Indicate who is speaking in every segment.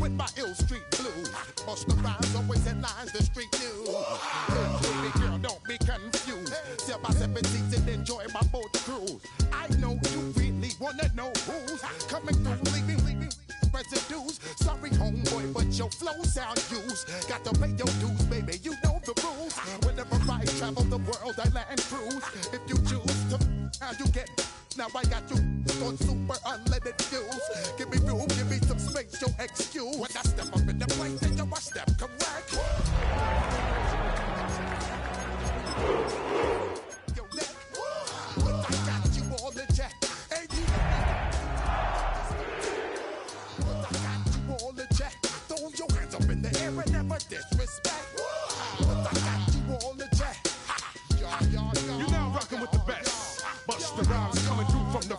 Speaker 1: with my ill street blues. Bust the rhymes, always headlines, the street news. Baby girl, don't be confused. Sell my 17s and enjoy my boat cruise. I know you really wanna know who's coming through, leaving residues. Sorry, homeboy, but your flow sound used. Got to pay your dues, baby, you know the rules. Whenever I travel the world, I land cruise. If you choose to, how you get. Now I got you on super unleaded fuels. Give me room, give me some space, your excuse. When I step up in the place, then I step correct. Your neck, but I got you all in check. And you but I got you all in check. Throw your hands up in the air and never disrespect. But I got you all in check. You're now rocking with the best. Bust the rhymes coming through from the...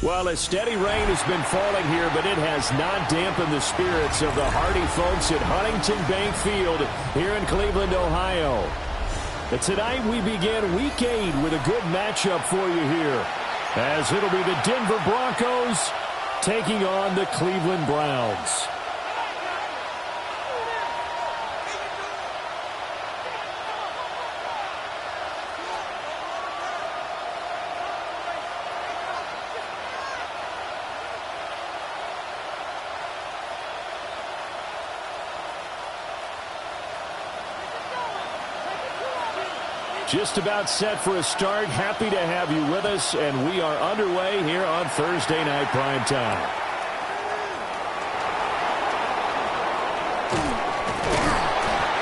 Speaker 2: Well, a steady rain has been falling here, but it has not dampened the spirits of the hardy folks at Huntington Bank Field here in Cleveland, Ohio. But tonight we begin Week 8 with a good matchup for you here, as it'll be the Denver Broncos taking on the Cleveland Browns. Just about set for a start. Happy to have you with us, and we are underway here on Thursday Night Prime Time.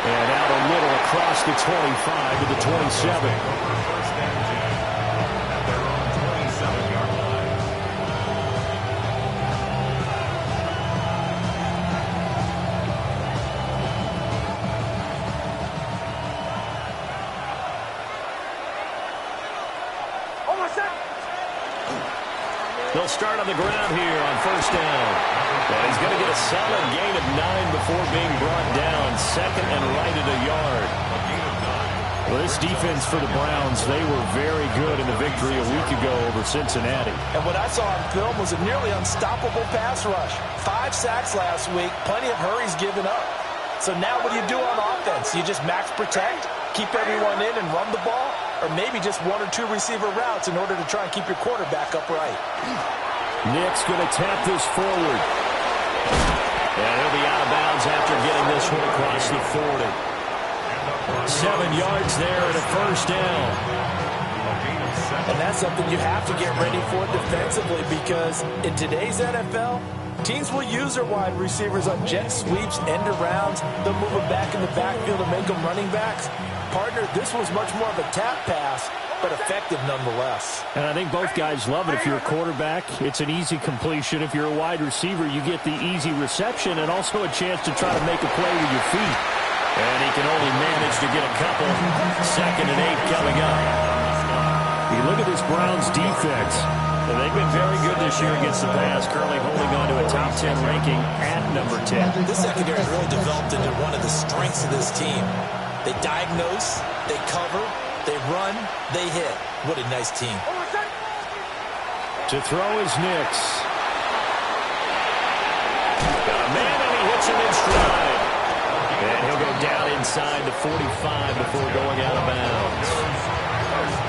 Speaker 2: And out a little across the 25 to the 27.
Speaker 3: First down, Jack, at their own 27-yard line.
Speaker 2: They'll start on the ground here on first down. And he's going to get a solid gain of 9 before being brought down. Second and right at a yard. Well, this defense for the Browns, they were very good in the victory a week ago over Cincinnati.
Speaker 4: And what I saw on film was a nearly unstoppable pass rush. 5 sacks last week, plenty of hurries given up. So now what do you do on offense? You just max protect, keep everyone in and run the ball? Or maybe just 1 or 2 receiver routes in order to try and keep your quarterback upright.
Speaker 2: Nick's going to tap this forward. And he'll be out of bounds after getting this one across the 40. 7 yards there and a first down.
Speaker 4: And that's something you have to get ready for defensively, because in today's NFL, teams will use their wide receivers on jet sweeps, end arounds. They'll move them back in the backfield to make them running backs. Partner, this was much more of a tap pass, but effective nonetheless.
Speaker 2: And I think both guys love it. If you're a quarterback, it's an easy completion. If you're a wide receiver, you get the easy reception and also a chance to try to make a play with your feet. And he can only manage to get a couple. 2nd and 8 coming up. You look at this Browns defense. And they've been very good this year against the pass, currently holding on to a top 10 ranking at number 10.
Speaker 4: This secondary has really developed into one of the strengths of this team. They diagnose, they cover, they run, they hit. What a nice team.
Speaker 2: To throw is Nix. Got a man, and he hits him in stride. And he'll go down inside the 45 before going out of bounds.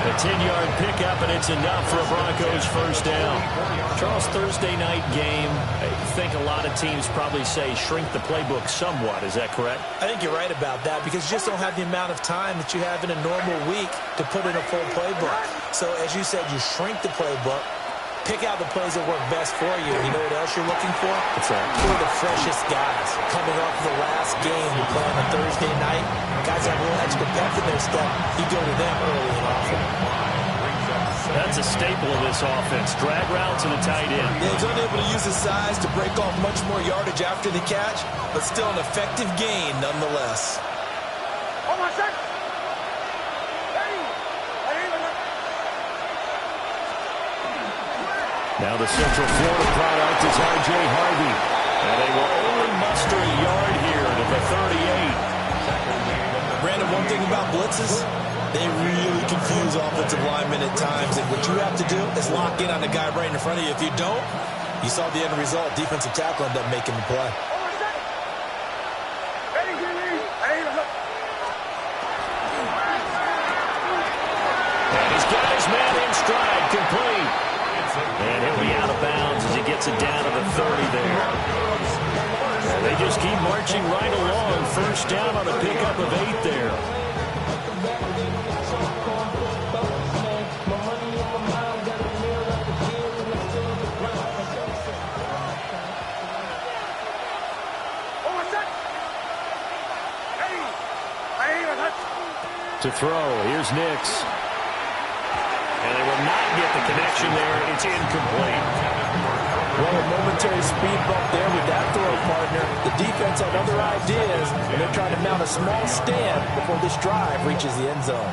Speaker 2: A 10-yard pickup, and it's enough for a Broncos first down. Charles, Thursday night game, I think a lot of teams probably say shrink the playbook somewhat. Is that correct?
Speaker 4: I think you're right about that, because you just don't have the amount of time that you have in a normal week to put in a full playbook. So, as you said, you shrink the playbook, pick out the plays that work best for you. You know what else you're looking for?
Speaker 2: What's that?
Speaker 4: For the freshest guys. Coming off the last game, you play on a Thursday night. Guys have a little extra pep in their step. You go to them early and often.
Speaker 2: That's a staple of this offense. Drag route to the tight end.
Speaker 4: Yeah, he's unable to use his size to break off much more yardage after the catch, but still an effective gain nonetheless.
Speaker 2: Now the Central Florida product is R.J. Harvey. And they will only muster a yard here to the 38.
Speaker 4: Brandon, one thing about blitzes, they really confuse offensive linemen at times, and what you have to do is lock in on the guy right in front of you. If you don't, you saw the end result. Defensive tackle ended up making the play.
Speaker 2: complete. And he'll be out of bounds as he gets it down to the 30 there. And they just keep marching right along. First down on a pickup of 8 there. To throw, here's Nix. And they will not get the connection there. It's incomplete.
Speaker 4: Well, a momentary speed bump there with that throw, partner. The defense had other ideas, and they're trying to mount a small stand before this drive reaches the end zone.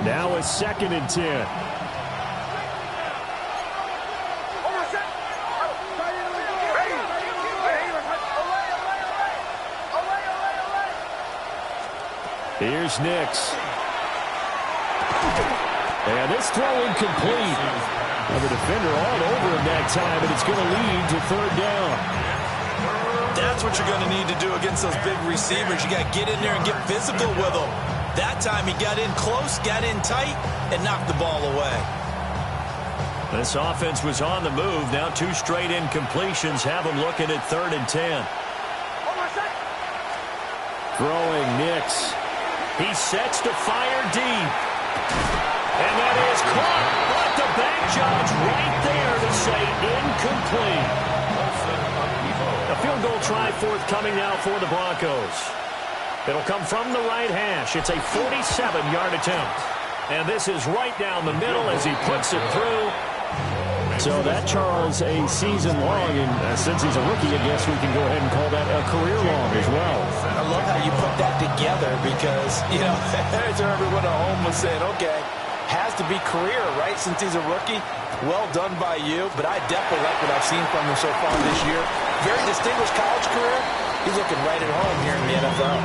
Speaker 2: Now it's 2nd and 10. Here's Nix. And this throw incomplete. And the defender all over him that time, and it's going to lead to 3rd down.
Speaker 4: That's what you're going to need to do against those big receivers. You got to get in there and get physical with them. That time he got in close, got in tight, and knocked the ball away.
Speaker 2: This offense was on the move. Now 2 straight incompletions have them looking at 3rd and 10. Throwing Nix. He sets to fire deep. And that is caught. But the back judge right there to say incomplete. A field goal try forthcoming now for the Broncos. It'll come from the right hash. It's a 47-yard attempt. And this is right down the middle as he puts it through. So that, Charles, a season long, and since he's a rookie, I guess we can go ahead and call that a career long as well.
Speaker 4: I love how you put that together because, you know, there's everyone at home was saying, okay, has to be career, right, since he's a rookie. Well done by you, but I definitely like what I've seen from him so far this year. Very distinguished college career. He's looking right at home here in the NFL.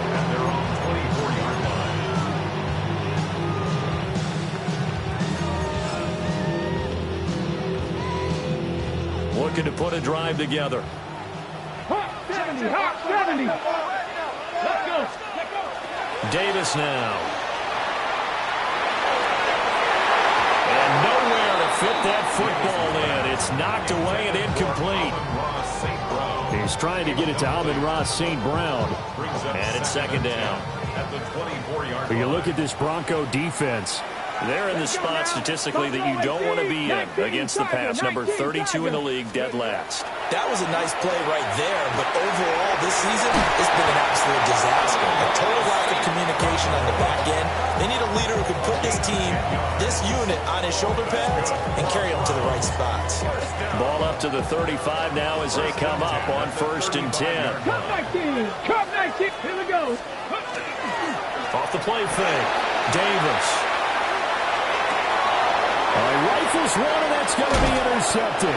Speaker 3: And they're on 24-yard line.
Speaker 2: Looking to put a drive together.
Speaker 5: Hot 70, hot 70. Let's go.
Speaker 2: Davis now. And nowhere to fit that football in. It's knocked away and incomplete. He's trying to get it to Amon-Ra St. Brown. And it's 2nd down.
Speaker 3: At the 24-yard
Speaker 2: But you
Speaker 3: line.
Speaker 2: look at this Bronco defense. They're in the spot statistically that you don't want to be in against the pass. Number 32 in the league, dead last.
Speaker 4: That was a nice play right there, but overall this season, it's been an absolute disaster. A total lack of communication on the back end. They need a leader who can put this team, this unit, on his shoulder pads and carry them to the right spots.
Speaker 2: Ball up to the 35 now as they come up on 1st and 10.
Speaker 5: Cup 19, Cup 19, here we go.
Speaker 2: Off the play fake, Davis. Rifles one, and that's going to be intercepted.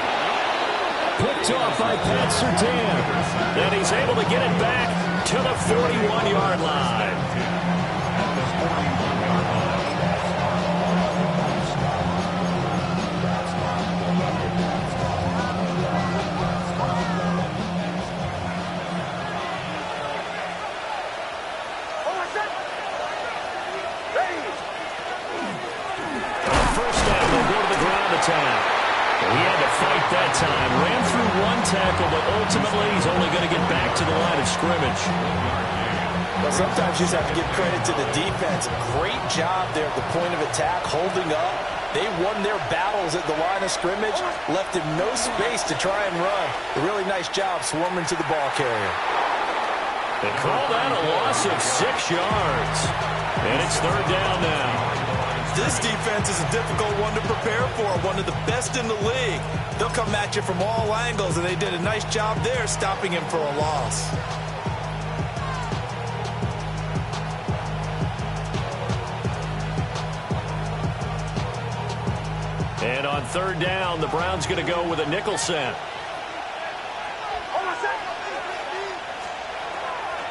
Speaker 2: Picked off by Pat Surtain. And he's able to get it back to the 41-yard line. He had to fight that time. Ran through one tackle, but ultimately he's only going to get back to the line of scrimmage.
Speaker 4: Well, sometimes you just have to give credit to the defense. Great job there at the point of attack, holding up. They won their battles at the line of scrimmage, left him no space to try and run. A really nice job swarming to the ball carrier.
Speaker 2: They call that a loss of 6 yards. And it's 3rd down now.
Speaker 4: This defense is a difficult one to prepare for, one of the best in the league. They'll come at you from all angles, and they did a nice job there stopping him for a loss.
Speaker 2: And on 3rd down, the Browns going to go with a nickel set.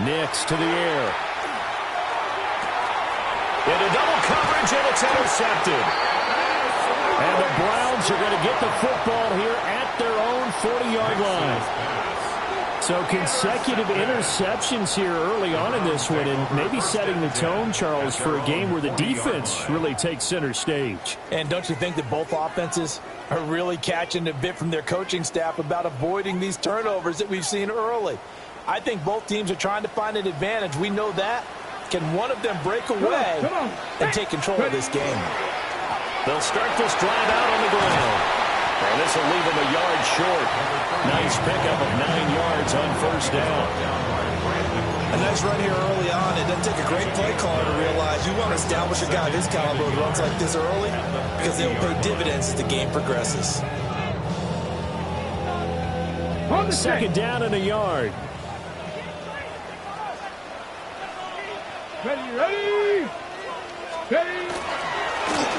Speaker 2: Nix to the air. Into double coverage, and it's intercepted. And the Browns are going to get the football here at their own 40-yard line. So consecutive interceptions here early on in this one, and maybe setting the tone, Charles, for a game where the defense really takes center stage.
Speaker 4: And don't you think that both offenses are really catching a bit from their coaching staff about avoiding these turnovers that we've seen early? I think both teams are trying to find an advantage. We know that. Can one of them break away and take control of this game?
Speaker 2: They'll start this drive out on the ground. And this will leave them a yard short. Nice pickup of 9 yards on first down.
Speaker 4: A nice run here early on. It doesn't take a great play caller to realize you want to establish a guy of his caliber who runs like this early because they'll pay dividends as the game progresses.
Speaker 2: Second down and a yard.
Speaker 5: Ready.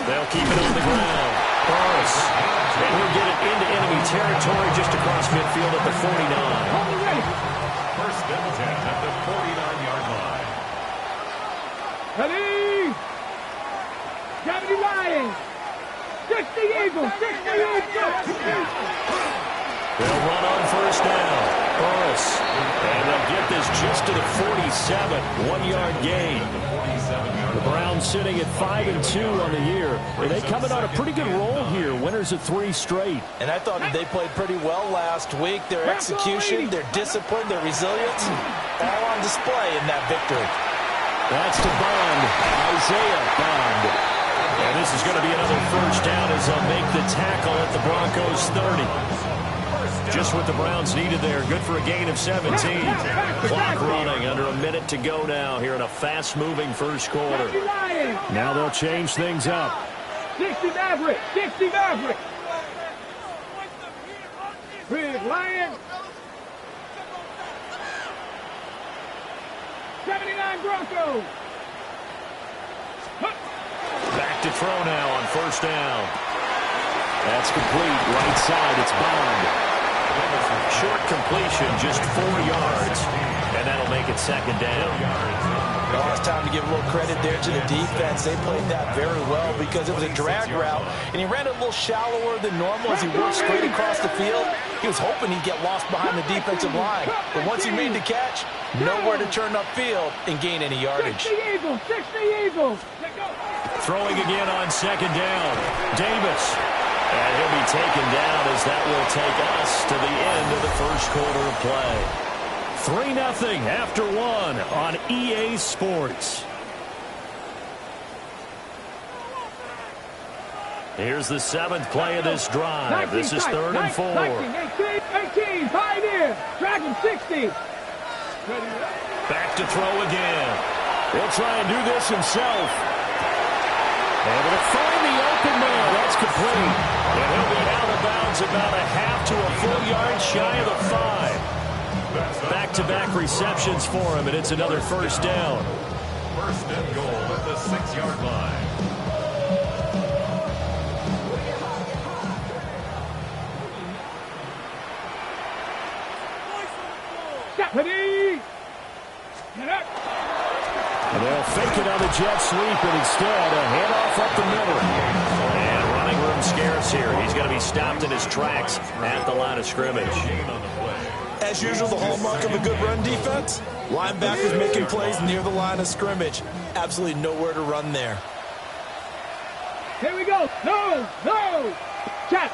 Speaker 2: They'll keep it on the ground. Boris. And he'll get it into enemy territory just across midfield at the 49.
Speaker 3: First and 10 at the 49-yard line.
Speaker 5: Ready. 70 Lions. 60 Eagles. 60 Eagles.
Speaker 2: They'll run on first down. Boris. And they'll get this just to the 47. 1-yard gain. The Browns sitting at 5-2 on the year. Are they coming on a pretty good roll here? Winners of 3 straight.
Speaker 4: And I thought that they played pretty well last week. Their execution, their discipline, their resilience, all on display in that victory.
Speaker 2: That's to Bond. Isaiah Bond. And this is going to be another first down as they'll make the tackle at the Broncos 30. Just what the Browns needed there. Good for a gain of 17. Clock running, under a minute to go now here in a fast-moving first quarter. Now they'll change things up.
Speaker 5: 60 Maverick. 60 Maverick. Big Lion. 79 Broncos.
Speaker 2: Back to throw now on first down. That's complete. Right side, it's Bond. Short completion, just 4 yards. And that'll make it second down.
Speaker 4: Well, it's time to give a little credit there to the defense. They played that very well because it was a drag route, and he ran a little shallower than normal as he worked straight across the field. He was hoping he'd get lost behind the defensive line. But once he made the catch, nowhere to turn upfield and gain any yardage.
Speaker 5: 60 Eagles. 60 Eagles.
Speaker 2: Throwing again on second down. Davis. And he'll be taken down as that will take us to the end of the first quarter of play. 3-0 after 1 on EA Sports. Here's the 7th play of this drive. This is 3rd and 4.
Speaker 5: 18, Pioneer. Dragon 60.
Speaker 2: Back to throw again. He'll try and do this himself. Able to find the open man. That's complete. And he'll be out of bounds about a half to a full yard shy of the 5. Back-to-back receptions for him, and it's another first down.
Speaker 3: First and goal at the 6-yard line.
Speaker 5: Ready.
Speaker 2: And they'll fake it on the jet sweep, and instead a handoff up the middle. And running room scarce here. He's going to be stopped in his tracks at the line of scrimmage.
Speaker 4: As usual, the hallmark of a good run defense, linebackers making plays near the line of scrimmage. Absolutely nowhere to run there.
Speaker 5: Here we go. No. Check.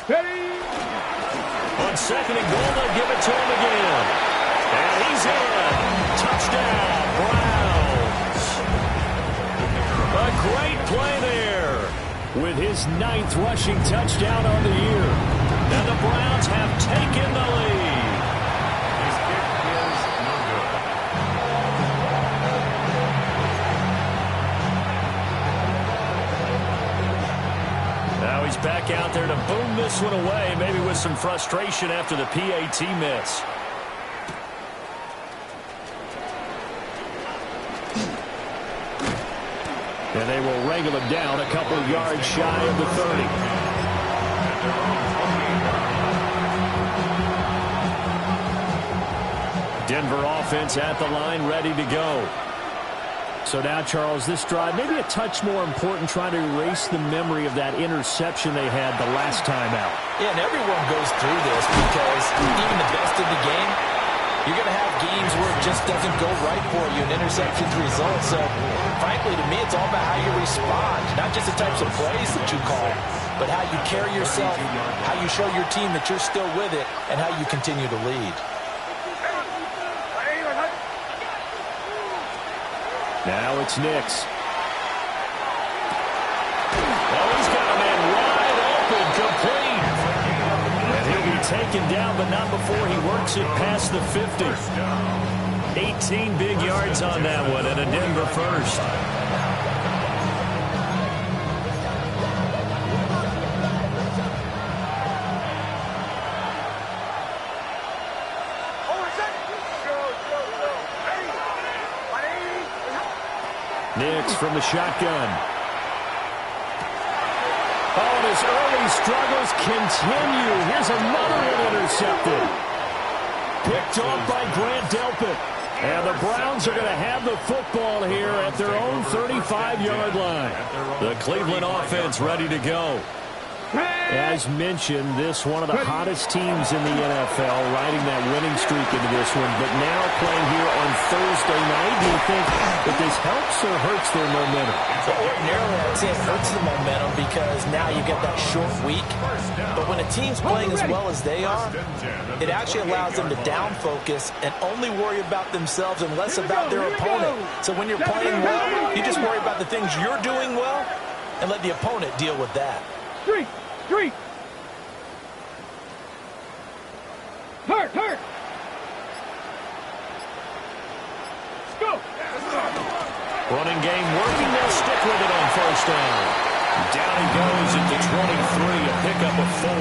Speaker 5: Ready.
Speaker 2: On second and goal, they'll give it to him again. And he's in. Touchdown, Browns. A great play there with his 9th rushing touchdown on the year. And the Browns have taken the lead.
Speaker 3: His kick is no good.
Speaker 2: Now he's back out there to boom this one away, maybe with some frustration after the PAT miss. And they will wrangle him down a couple of yards shy of the 30. Denver offense at the line, ready to go. So now, Charles, this drive, maybe a touch more important, trying to erase the memory of that interception they had the last time out.
Speaker 4: Yeah, and everyone goes through this because even the best in the game, you're going to have games where it just doesn't go right for you and interceptions result. So, frankly, to me, it's all about how you respond, not just the types of plays that you call, but how you carry yourself, how you show your team that you're still with it, and how you continue to lead.
Speaker 2: Now it's Nix. Oh, he's got a man wide open, complete. And he'll be taken down, but not before he works it past the 50. 18 big yards on that one, and a Denver first. Nix from the shotgun. Oh, and his early struggles continue. Here's another one intercepted. Picked off by Grant Delpit. And the Browns are going to have the football here at their own 35-yard line. The Cleveland offense ready to go. As mentioned, this one of the hottest teams in the NFL, riding that winning streak into this one, but now playing here on Thursday night. Do you think that this helps or hurts their momentum?
Speaker 4: So ordinarily, I'd say it hurts the momentum because now you get that short week. But when a team's playing as well as they are, it actually allows them to down focus and only worry about themselves and less about their opponent. So when you're playing well, you just worry about the things you're doing well and let the opponent deal with that.
Speaker 5: Street. Hurt. Go.
Speaker 2: Running game working. They'll stick with it on first down. Down he goes at the 23, a pickup of 4.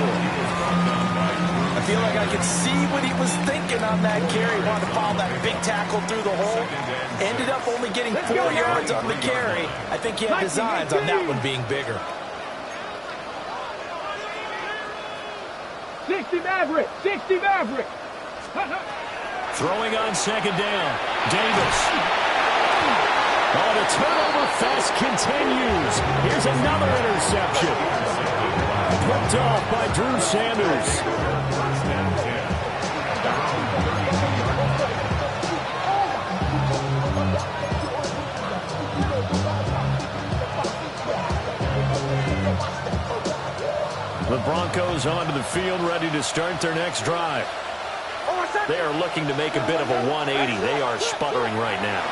Speaker 4: I feel like I could see what he was thinking on that carry. He wanted to follow that big tackle through the hole. Ended up only getting 4 yards on the carry. I think he had designs on that one being bigger.
Speaker 5: 60 Maverick.
Speaker 2: Throwing on second down. Davis. Oh, the turnover fest continues. Here's another interception. Picked off by Drew Sanders. The Broncos onto the field, ready to start their next drive. They are looking to make a bit of a 180. They are sputtering right now.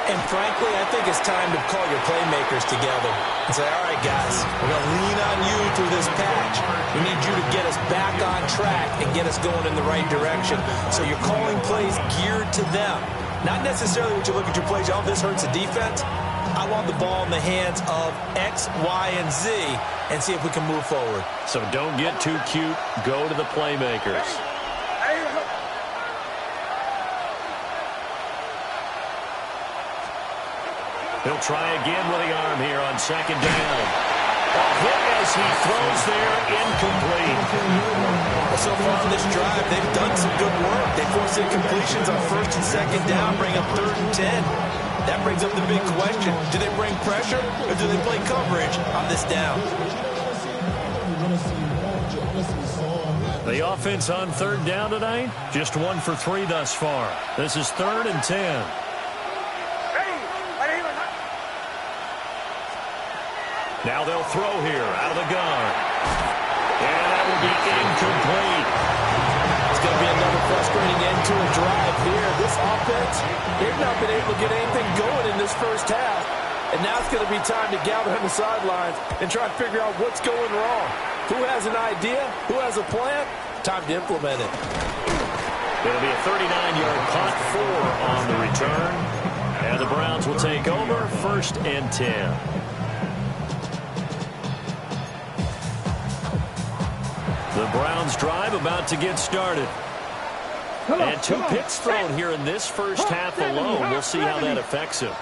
Speaker 4: And frankly, I think it's time to call your playmakers together and say, all right, guys, we're going to lean on you through this patch. We need you to get us back on track and get us going in the right direction. So you're calling plays geared to them. Not necessarily when you look at your plays, oh, this hurts the defense. I want the ball in the hands of X, Y, and Z and see if we can move forward.
Speaker 2: So don't get too cute. Go to the playmakers. He'll try again with the arm here on second down. A hit as he throws there, incomplete.
Speaker 4: Well, so far on this drive, they've done some good work. They forced incompletions on first and second down, bring up 3rd and 10. That brings up the big question. Do they bring pressure or do they play coverage on this down?
Speaker 2: The offense on 3rd down tonight, just 1 for 3 thus far. This is 3rd and 10. Now they'll throw here out of the gun. And that will be incomplete.
Speaker 4: It's going to be another frustrating end to a drive here. This offense, they've not been able to get anything going in this first half. And now it's going to be time to gather on the sidelines and try to figure out what's going wrong. Who has an idea? Who has a plan? Time to implement it.
Speaker 2: It'll be a 39-yard punt, 4 on the return. And the Browns will take over, 1st and 10. The Browns drive about to get started. And 2 picks thrown here in this first half alone. We'll see how that affects him.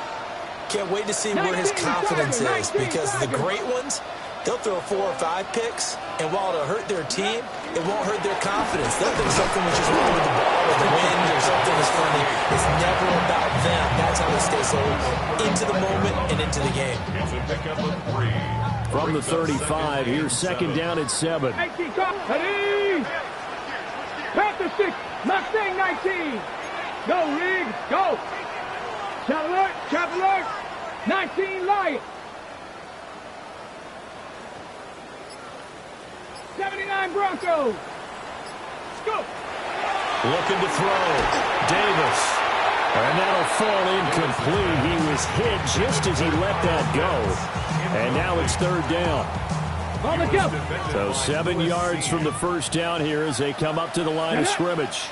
Speaker 4: Can't wait to see where his confidence is because the great ones, they'll throw 4 or 5 picks, and while it'll hurt their team, it won't hurt their confidence. They'll think something was just wrong with the ball or the wind or something is funny. It's never about them. That's how they stay so into the moment and into the game.
Speaker 2: From the 35, here's second down at 7.
Speaker 5: 18, ready! Panther 6, Mustang 19. Go, Riggs, go! Chop alert, 19 Lions. 79 Broncos. Go!
Speaker 2: Looking to throw. Davis. And that'll fall incomplete. He was hit just as he let that go. And now it's third down.
Speaker 5: On the go.
Speaker 2: So 7 yards from the first down here as they come up to the line of scrimmage.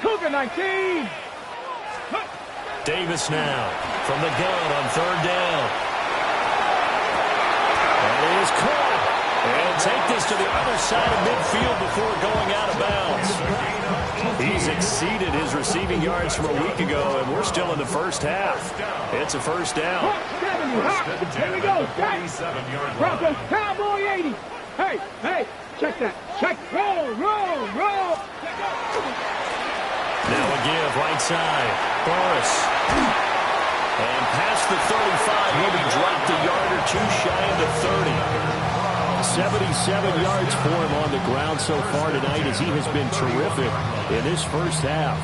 Speaker 5: Cougar 19.
Speaker 2: Davis now from the gun on third down. That is caught. And take this to the other side of midfield before going out of bounds. He's exceeded his receiving yards from a week ago, and we're still in the first half. It's a first down.
Speaker 5: Here we go. Broncos, Cowboy 80. Hey, check that. Check. Roll.
Speaker 2: Now a give, right side. Boris. And past the 35, he'll be dropped a yard or two shy of the 30. 77 yards for him on the ground so far tonight as he has been terrific in this first half.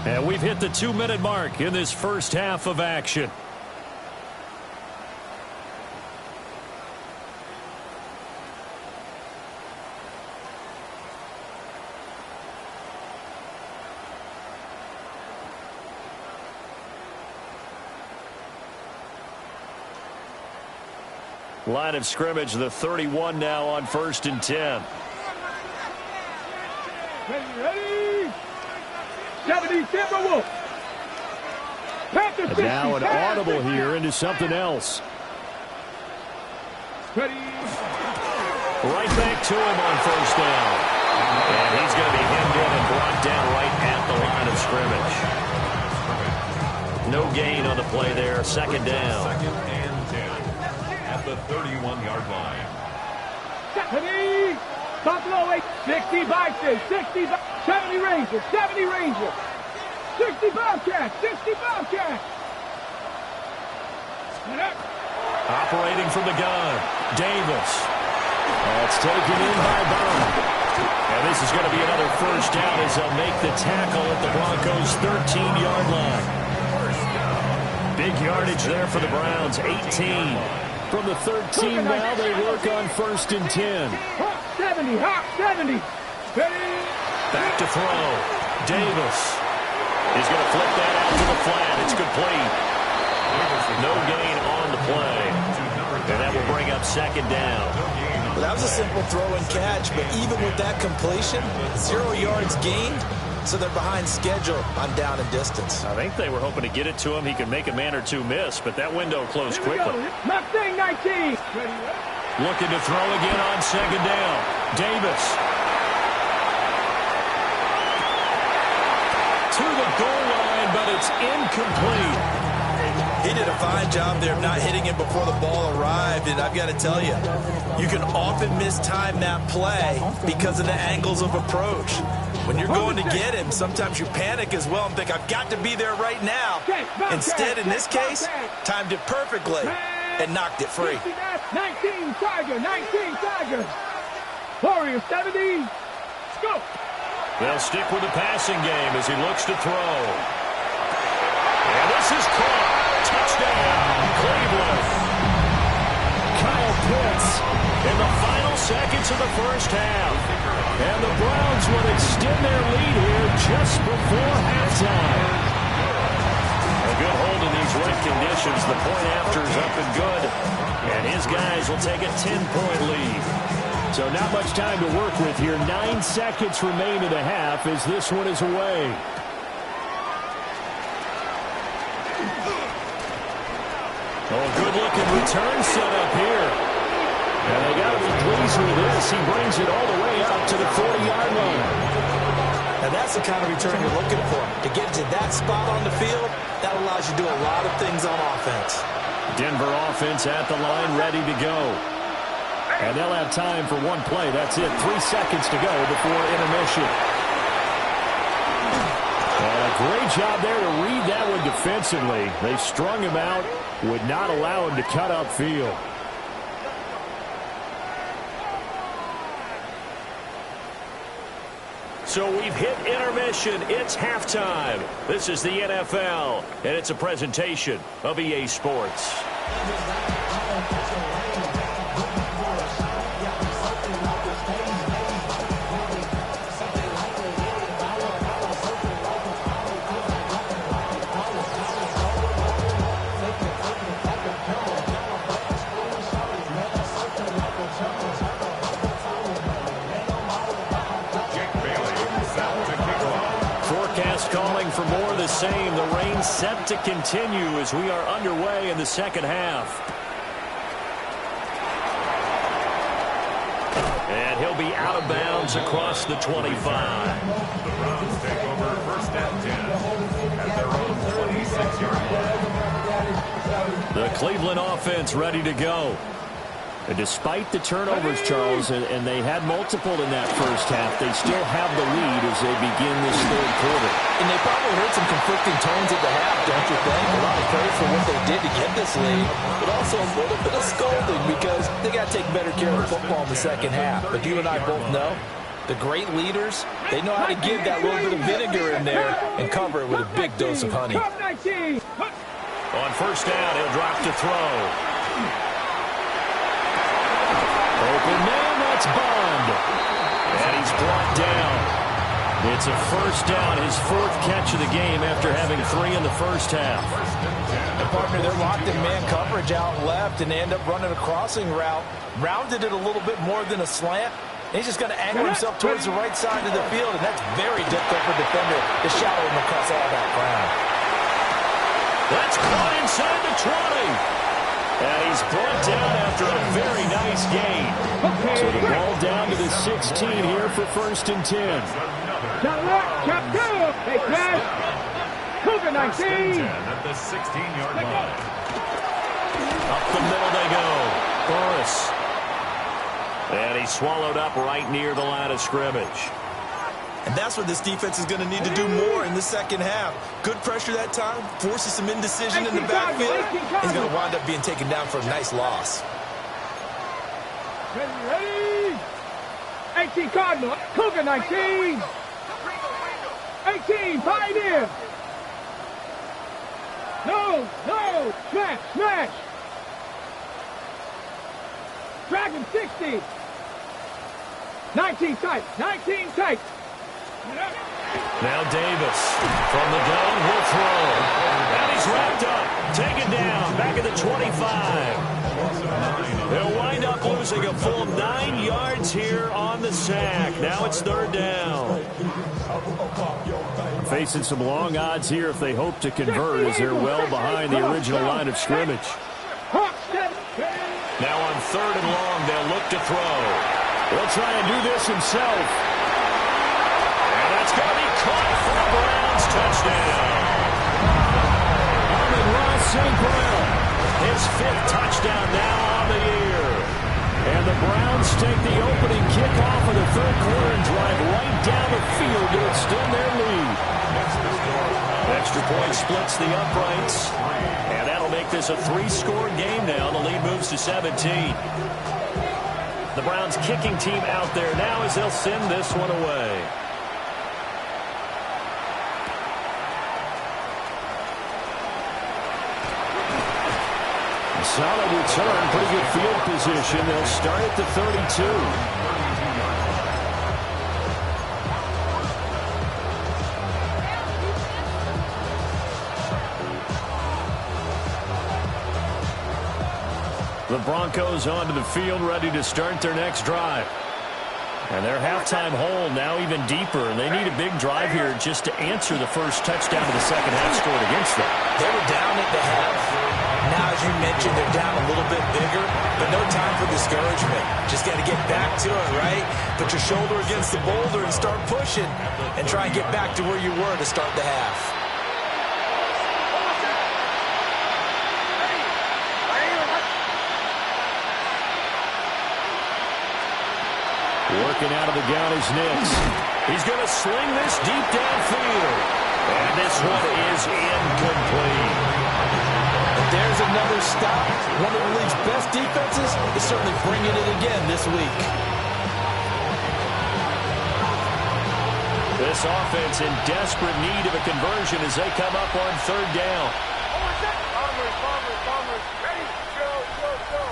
Speaker 2: And we've hit the 2-minute mark in this first half of action. Line of scrimmage, the 31 now on 1st and 10.
Speaker 5: Ready? 70 Timberwolves.
Speaker 2: And now an audible here into something else.
Speaker 5: Ready?
Speaker 2: Right back to him on first down. And he's going to be hemmed in and brought down right at the line of scrimmage. No gain on the play there. Second down.
Speaker 3: Second and 10 at the 31-yard line.
Speaker 5: 70. Buffalo 8. 60 Vikings. 70 Rangers. 70 Rangers. 60 Bobcats. 60 Bobcats.
Speaker 2: Operating from the gun. Davis. That's taken in by Bond. And this is going to be another first down as they'll make the tackle at the Broncos' 13-yard line. Big yardage there for the Browns, 18. From the 13 now, they work on 1st and 10.
Speaker 5: 70, hot 70.
Speaker 2: Back to throw. Davis. He's going to flip that out to the flat. It's complete. No gain on the play. And that will bring up second down.
Speaker 4: Well, that was a simple throw and catch, but even with that completion, 0 yards gained, so they're behind schedule on down and distance.
Speaker 2: I think they were hoping to get it to him. He could make a man or two miss, but that window closed quickly.
Speaker 5: Mustang 19.
Speaker 2: Looking to throw again on second down. Davis. To the goal line, but it's incomplete.
Speaker 4: He did a fine job there of not hitting him before the ball arrived, and I've got to tell you, you can often mistime that play because of the angles of approach. When you're going to get him, sometimes you panic as well and think, I've got to be there right now. Instead, in this case, timed it perfectly and knocked it free.
Speaker 5: 19 Tiger. Warriors 70. Go.
Speaker 2: They'll stick with the passing game as he looks to throw. And this is caught. Touchdown, Cleveland. Kyle Pitts in the final seconds of the first half. And the Browns will extend their lead here just before halftime. A good hold in these wet conditions. The point after is up and good. And his guys will take a 10-point lead. So not much time to work with here. 9 seconds remain in the half as this one is away. Oh, good-looking return set up here. And they got to be pleased with this. He brings it all the way up to the 40-yard line.
Speaker 4: And that's the kind of return you're looking for. To get to that spot on the field, that allows you to do a lot of things on offense.
Speaker 2: Denver offense at the line, ready to go. And they'll have time for one play. That's it. 3 seconds to go before intermission. And a great job there to read that one defensively. They strung him out, would not allow him to cut upfield. So we've hit intermission. It's halftime. This is the NFL, and it's a presentation of EA Sports. Calling for more of the same. The rain set to continue as we are underway in the second half. And he'll be out of bounds across the 25.
Speaker 3: The Browns take over first and 10 at their own 26-yard line.
Speaker 2: The Cleveland offense ready to go. And despite the turnovers, Charles, and they had multiple in that first half, they still have the lead as they begin this third quarter.
Speaker 4: And they probably heard some conflicting tones at the half, don't you think? A lot of praise for what they did to get this lead, but also a little bit of scolding because they got to take better care of the football in the second half. But you and I both know the great leaders, they know how to give that little bit of vinegar in there and cover it with a big dose of honey.
Speaker 2: On first down, he'll drop to throw. Open man, that's Bond. And he's brought down. It's a first down, his fourth catch of the game after having 3 in the first half.
Speaker 4: And partner, they're locked in man coverage out left, and they end up running a crossing route. Rounded it a little bit more than a slant. And he's just going to angle himself towards the right side of the field, and that's very difficult for a defender to shadow him across all that ground.
Speaker 2: That's caught inside the 20. And he's brought down after a very nice gain. So the ball down to the 16 here for first and 10.
Speaker 5: Hey, pass. Cougar 19.
Speaker 3: At the 16-yard line.
Speaker 2: Up the middle they go. Boris. And he's swallowed up right near the line of scrimmage.
Speaker 4: And that's what this defense is going to need to do more in the second half. Good pressure that time, forces some indecision in the backfield. He's going to wind up being taken down for a nice loss.
Speaker 5: Ready? 18 Cardinal, Cougar 19. 18, fight in. No, smash. Dragon 60. 19 tight.
Speaker 2: Now Davis from the gun will throw. And he's wrapped up. Taken down. Back at the 25. They'll wind up losing a full 9 yards here on the sack. Now it's third down. Facing some long odds here if they hope to convert as they're well behind the original line of scrimmage. Now on third and long, they'll look to throw. He'll try and do this himself. It's going to be caught for a Browns touchdown. Amon-Ra St. Brown, his 5th touchdown now on the year. And the Browns take the opening kickoff of the third quarter and drive right down the field to extend their lead. Extra point splits the uprights. And that'll make this a 3-score game now. The lead moves to 17. The Browns kicking team out there now as they'll send this one away. Solid return, pretty good field position. They'll start at the 32. The Broncos onto the field, ready to start their next drive. And their halftime hole now even deeper, and they need a big drive here just to answer the first touchdown of the second half scored against them.
Speaker 4: They were down at the half. Now, as you mentioned, they're down a little bit bigger, but no time for the discouragement. Just got to get back to it, right? Put your shoulder against the boulder and start pushing and try and get back to where you were to start the half.
Speaker 2: Working out of the gun is Nix. He's going to sling this deep downfield. And this one is incomplete.
Speaker 4: If there's another stop, one of the league's best defenses is certainly bringing it again this week.
Speaker 2: This offense in desperate need of a conversion as they come up on third down.
Speaker 5: Ready, go, go, go.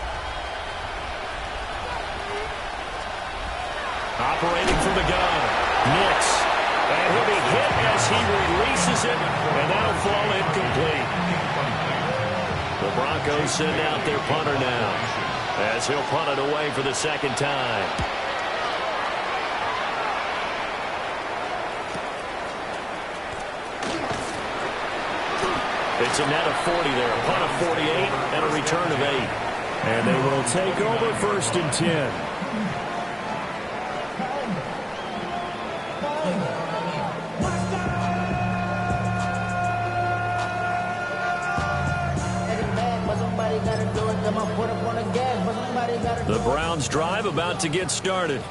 Speaker 2: Operating from the gun, Nix. And he'll be hit as he releases it, and that'll fall incomplete. The Broncos send out their punter now, as he'll punt it away for the second time. It's a net of 40 there, a punt of 48, and a return of 8. And they will take over first and 10. The Browns drive about to get started.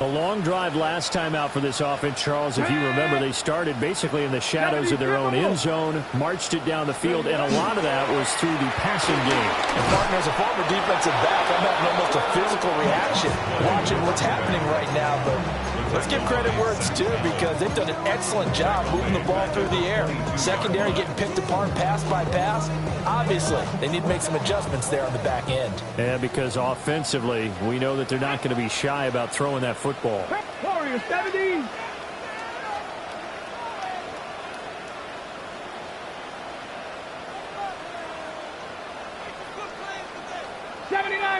Speaker 2: A long drive last time out for this offense, Charles. If you remember, they started basically in the shadows of their own end zone, marched it down the field, and a lot of that was through the passing game.
Speaker 4: And partner, as a former defensive back, I'm having almost a physical reaction watching what's happening right now. But let's give credit where it's due, because they've done an excellent job moving the ball through the air. Secondary getting picked apart pass by pass. Obviously, they need to make some adjustments there on the back end.
Speaker 2: Yeah, because offensively, we know that they're not going to be shy about throwing that football.
Speaker 5: Warriors 70.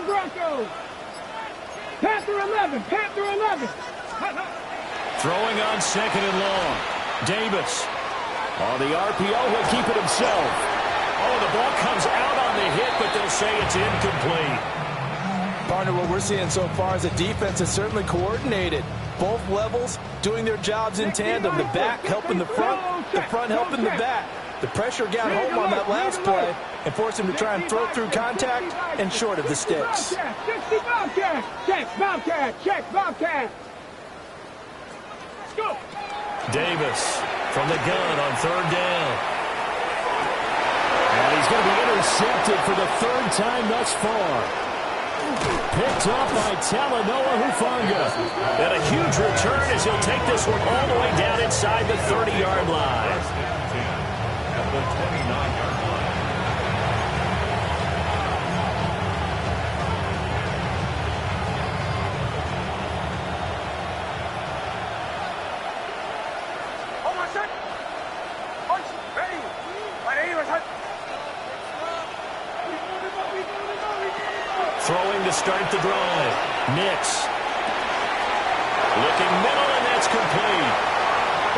Speaker 5: Broncos. Panther 11. Panther 11.
Speaker 2: Throwing on second and long. Davis. On the RPO, he'll keep it himself. Oh, the ball comes out on the hit, but they'll say it's incomplete.
Speaker 4: Partner, what we're seeing so far is the defense is certainly coordinated. Both levels doing their jobs in tandem. The back helping the front helping the back. The pressure got home on that last play and forced him to try and throw through contact and short of the sticks.
Speaker 5: 60 Bobcat. Check Bobcat. Check Bobcat. Let's go.
Speaker 2: Davis from the gun on third down. And he's going to be intercepted for the third time thus far. Picked up by Talanoa Hufanga. And a huge return as he'll take this one all the way down inside the 30-yard line.
Speaker 3: At the 29-yard line.
Speaker 2: Throwing to start the drive. Nix. Looking middle, and that's complete.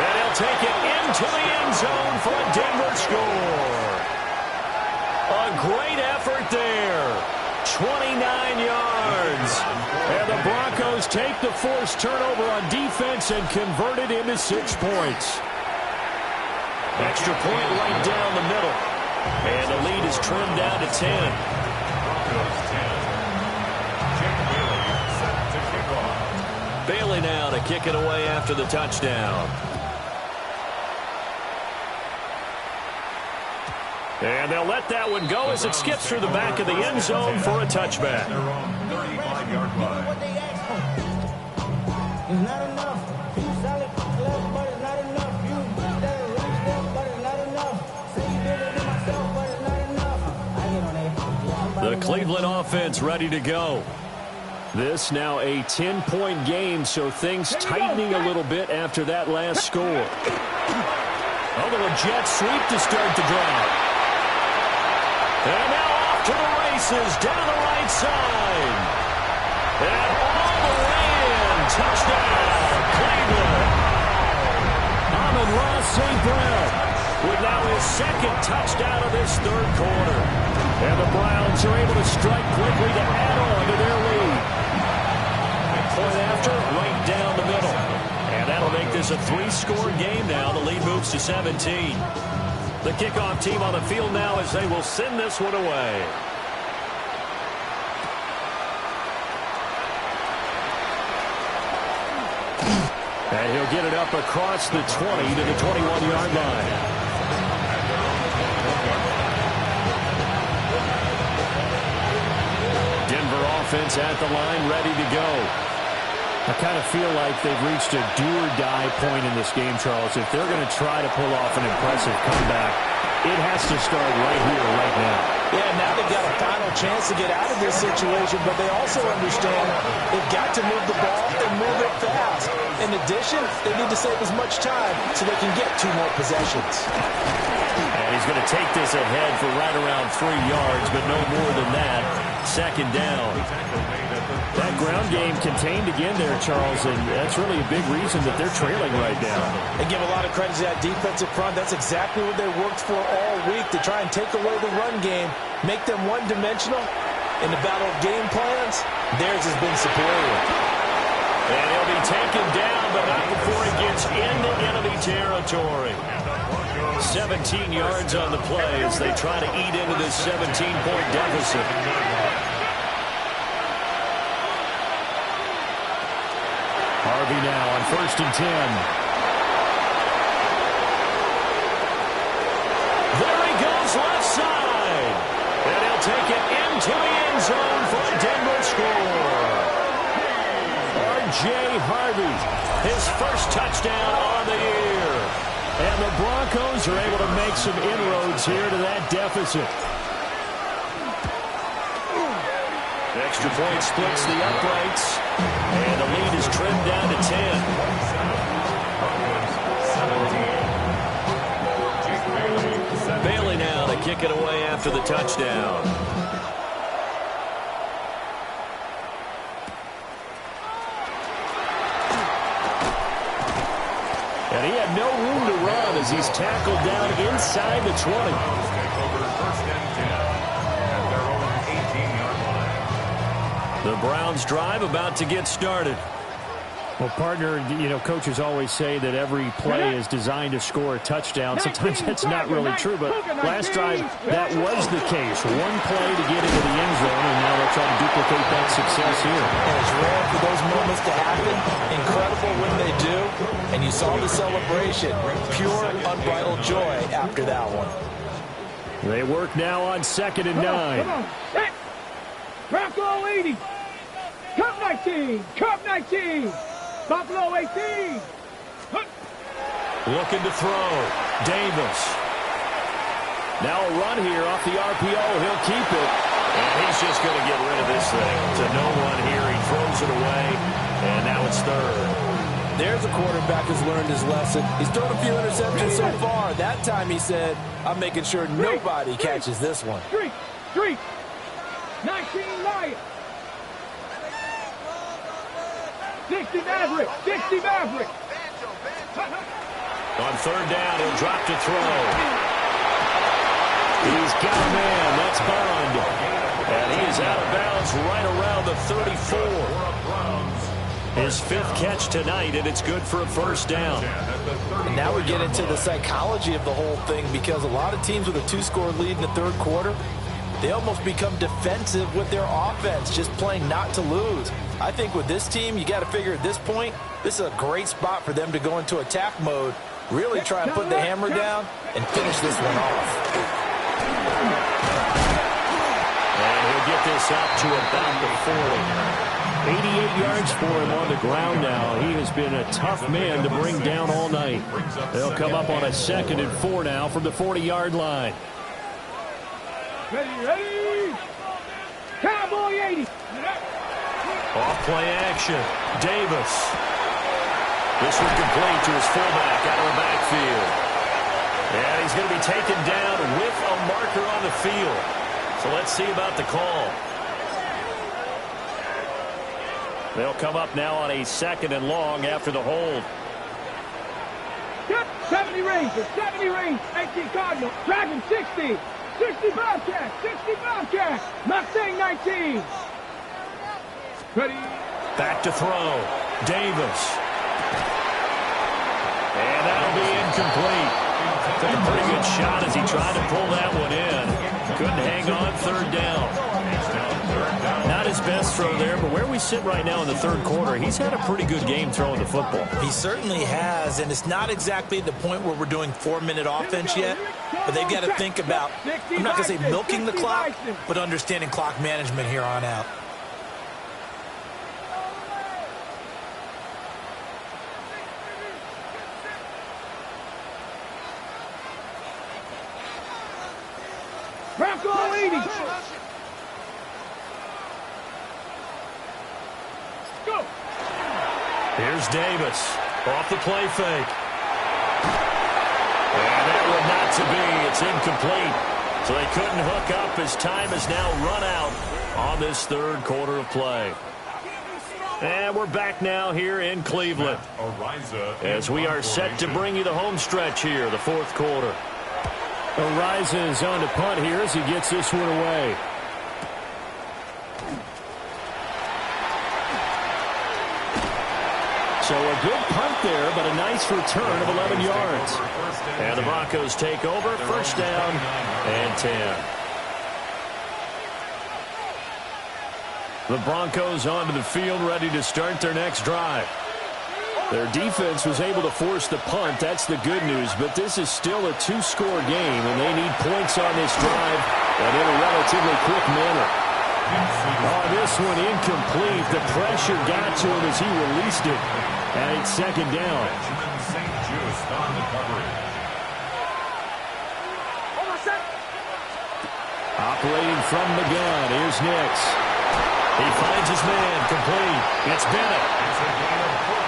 Speaker 2: And he'll take it into the end zone for a Denver score. A great effort there. 29 yards. And the Broncos take the forced turnover on defense and convert it into 6 points. Extra point right down the middle. And the lead is trimmed down to 10.
Speaker 3: Broncos 10.
Speaker 2: Bailey now to kick it away after the touchdown. And they'll let that one go as it skips through the back of the end zone for a touchback.
Speaker 3: Their own 35-yard line.
Speaker 6: It's not enough. You solid, but it's not enough. You that run step, but it's not enough. Say you did it to myself, but it's not enough. I get on that.
Speaker 2: The Cleveland offense ready to go. This now a 10-point game, so things tightening a little bit after that last score. A jet sweep to start the drive. And now off to the races down the right side. And all the way in. Touchdown, Cleveland. Amon-Ra St. Brown with now his second touchdown of this third quarter. And the Browns are able to strike quickly to add on to their three-score game now. The lead moves to 17. The kickoff team on the field now as they will send this one away. And he'll get it up across the 20 to the 21-yard line. Denver offense at the line, ready to go. I kind of feel like they've reached a do-or-die point in this game, Charles. If they're going to try to pull off an impressive comeback, it has to start right here, right now.
Speaker 4: Yeah, now they've got a final chance to get out of this situation, but they also understand they've got to move the ball and move it fast. In addition, they need to save as much time so they can get 2 more possessions.
Speaker 2: And he's going to take this ahead for right around 3 yards, but no more than that. Second down. That ground game contained again there, Charles, and that's really a big reason that they're trailing right now.
Speaker 4: They give a lot of credit to that defensive front. That's exactly what they worked for all week, to try and take away the run game, make them one-dimensional. In the battle of game plans, theirs has been superior.
Speaker 2: And he'll be taken down, but not before he gets into enemy territory. 17 yards on the play as they try to eat into this 17-point deficit. Harvey now on 1st and 10. There he goes left side. And he'll take it into the end zone for a Denver score. R.J. Harvey, his first touchdown on the year. And the Broncos are able to make some inroads here to that deficit. Extra point splits the uprights. And the lead is trimmed down to 10. Bailey now to kick it away after the touchdown. And he had no room to run as he's tackled down inside the 20. The Browns drive about to get started. Well, partner, you know, coaches always say that every play is designed to score a touchdown. Sometimes that's not really true, but last drive, that was the case. One play to get into the end zone, and now they'll try to duplicate that success here.
Speaker 4: And it's rare for those moments to happen. Incredible when they do. And you saw the celebration. Pure, unbridled joy after that one.
Speaker 2: They work now on 2nd and 9.
Speaker 5: Come on. Bronco 80. Cup 19. Cup 19. Buffalo 18.
Speaker 2: Looking to throw. Davis. Now a run here off the RPO. He'll keep it. And he's just going to get rid of this thing. To no one here. He throws it away. And now it's 3rd.
Speaker 4: There's a quarterback who's learned his lesson. He's thrown a few interceptions so far. That time he said, I'm making sure nobody catches this one.
Speaker 5: Street. 19 Lions. 60 Maverick. 60 Maverick.
Speaker 2: On 3rd down, he'll drop to throw. He's got a man. That's Bond. And he is out of bounds right around the 34. His 5th catch tonight, and it's good for a 1st down.
Speaker 4: And now we get into the psychology of the whole thing, because a lot of teams with a 2-score lead in the 3rd quarter, they almost become defensive with their offense, just playing not to lose. I think with this team, you got to figure at this point, this is a great spot for them to go into attack mode, really try and put the hammer down and finish this one off.
Speaker 2: And he'll get this up to about the 40. 88 yards for him on the ground now. He has been a tough man to bring down all night. They'll come up on a 2nd and 4 now from the 40-yard line.
Speaker 5: Ready. Cowboy 80.
Speaker 2: Off play action. Davis. This one complete to his fullback out of the backfield. And he's going to be taken down with a marker on the field. So let's see about the call. They'll come up now on a 2nd and long after the hold.
Speaker 5: 70 Rangers, 70 Rangers, 18 Cardinals, Dragon 60, 60 Bobcats, 60 Bobcats, Mustang 19. Ready.
Speaker 2: Back to throw. Davis. And that'll be incomplete. Took a pretty good shot as he tried to pull that one in. Couldn't hang on, third down. Not his best throw there, but where we sit right now in the third quarter, he's had a pretty good game throwing the football.
Speaker 4: He certainly has, and it's not exactly at the point where we're doing 4-minute offense yet, but they've got to think about, I'm not going to say milking the clock, but understanding clock management here on out.
Speaker 5: Bronco 80. Go.
Speaker 2: Here's Davis off the play fake. And that one not to be. It's incomplete. So they couldn't hook up as time has now run out on this third quarter of play. And we're back now here in Cleveland as we are set to bring you the home stretch here, the fourth quarter. Ariza is on to punt here as he gets this one away. So a good punt there, but a nice return of 11 yards. And the Broncos take over, first down and 10. The Broncos onto the field, ready to start their next drive. Their defense was able to force the punt. That's the good news, but this is still a two-score game, and they need points on this drive and in a relatively quick manner. Oh, this one incomplete. The pressure got to him as he released it, and it's second down. Operating from the gun, here's Nix. He finds his man, complete. It's Bennett.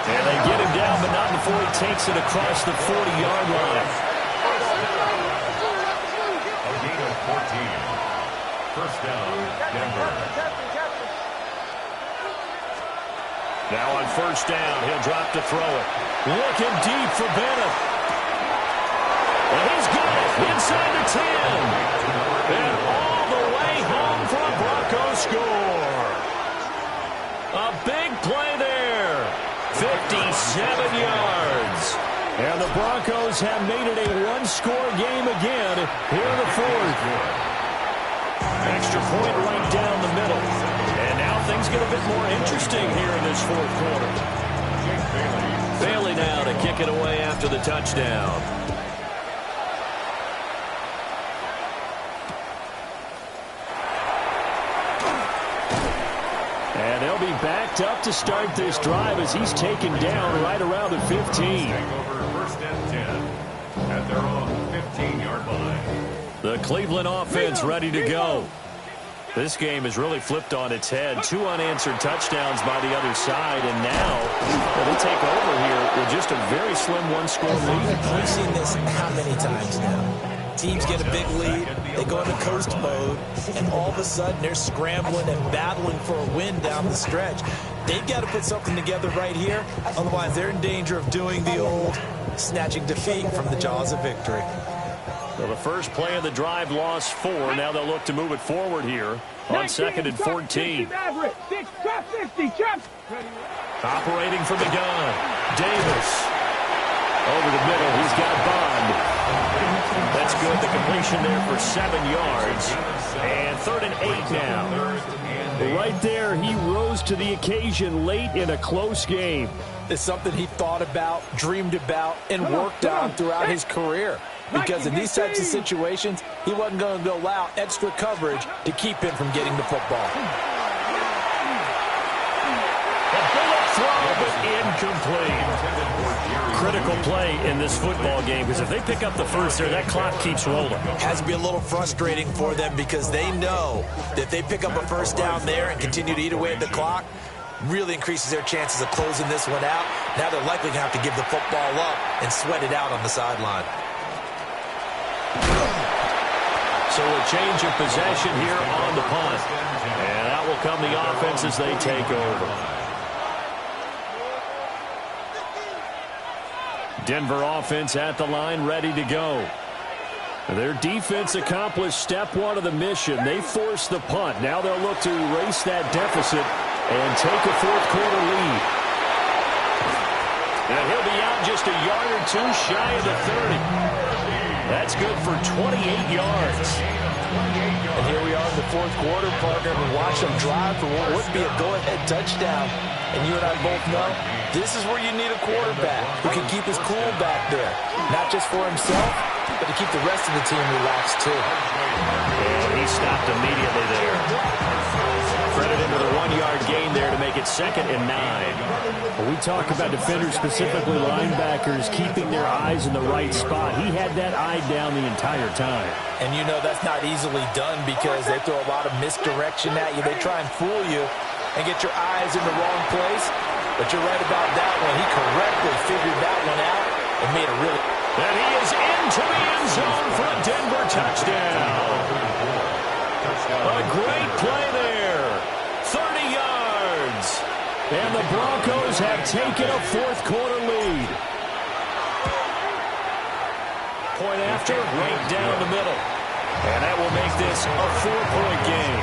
Speaker 2: And they get him down, but not before he takes it across the 40-yard line.
Speaker 3: A gain of 14. First down, Denver.
Speaker 2: Now on first down, he'll drop to throw it. Looking deep for Bennett. And he's got it inside the 10. And all the way home for a Broncos score. A big play there. 57 yards. And the Broncos have made it a one-score game again here in the fourth. Extra point right down the middle. And now things get a bit more interesting here in this fourth quarter. Bailey now to kick it away after the touchdown. And they'll be backed up to start this drive as he's taken down right around the 15.
Speaker 3: First and 10 at their own 15-yard line.
Speaker 2: The Cleveland offense ready to go. This game has really flipped on its head. 2 unanswered touchdowns by the other side, and now they take over here with just a very slim one-score lead.
Speaker 4: We've seen this how many times now? Teams get a big lead, they go into coast mode, and all of a sudden they're scrambling and battling for a win down the stretch. They've got to put something together right here, otherwise they're in danger of doing the old snatching defeat from the jaws of victory.
Speaker 2: Well, the first play of the drive lost 4. Now they'll look to move it forward here on second and 14. Operating from the gun, Davis. Over the middle, he's got Bond. That's good. The completion there for 7 yards. And 3rd and 8 now. Right there, he rose to the occasion late in a close game.
Speaker 4: It's something he thought about, dreamed about, and worked on throughout his career. Because in these types of situations, he wasn't going to allow extra coverage to keep him from getting the football.
Speaker 2: A bullet throw, but incomplete. Critical play in this football game, because if they pick up the first there, that clock keeps rolling.
Speaker 4: Has to be a little frustrating for them because they know that if they pick up a first down there and continue to eat away at the clock, really increases their chances of closing this one out. Now they're likely going to have to give the football up and sweat it out on the sideline.
Speaker 2: So a change of possession here on the punt. And out will come the offense as they take over. Denver offense at the line, ready to go. Their defense accomplished step 1 of the mission. They forced the punt. Now they'll look to erase that deficit and take a fourth quarter lead. And he'll be out just a yard or two shy of the 30. That's good for 28 yards.
Speaker 4: And here we are in the fourth quarter, partner, and watch them drive for what would be a go-ahead touchdown. And you and I both know this is where you need a quarterback who can keep his cool back there. Not just for himself, but to keep the rest of the team relaxed, too.
Speaker 2: And he stopped immediately there. Credit into the 1-yard gain there to make it 2nd and 9.
Speaker 7: When we talk about defenders, specifically linebackers, keeping their eyes in the right spot, he had that eye down the entire time.
Speaker 4: And you know that's not easily done because they throw a lot of misdirection at you. They try and fool you and get your eyes in the wrong place. But you're right about that one. He correctly figured that one out and made a really...
Speaker 2: And he is into the end zone for a Denver touchdown. A great play there. 30 yards. And the Broncos have taken a fourth-quarter lead. Point after, right down the middle. And that will make this a 4-point game.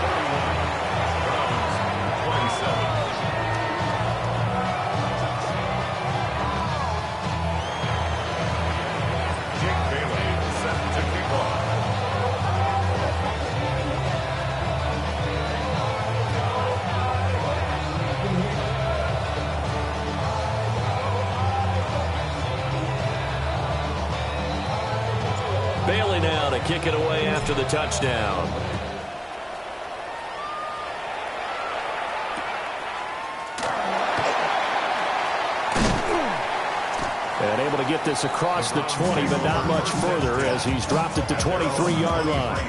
Speaker 2: Bailey now to kick it away after the touchdown. And able to get this across the 20, but not much further as he's dropped it to 23-yard line.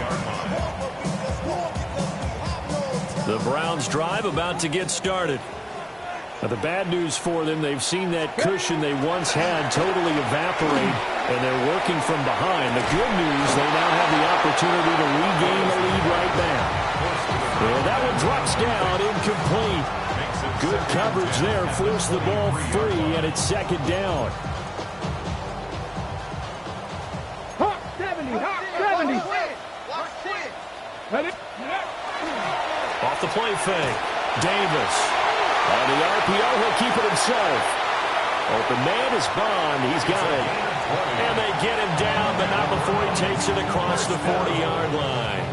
Speaker 2: The Browns drive about to get started. Now, the bad news for them, they've seen that cushion they once had totally evaporate, and they're working from behind. The good news, they now have the opportunity to regain the lead right back. And that one drops down, incomplete. Good coverage there, forced the ball free, and it's 2nd down.
Speaker 5: Hawk 70, Hawk 70.
Speaker 2: Off the play fake, Davis. On the RPO, he'll keep it himself. Open man is Bond. He's got it. And they get him down, but not before he takes it across the 40-yard line.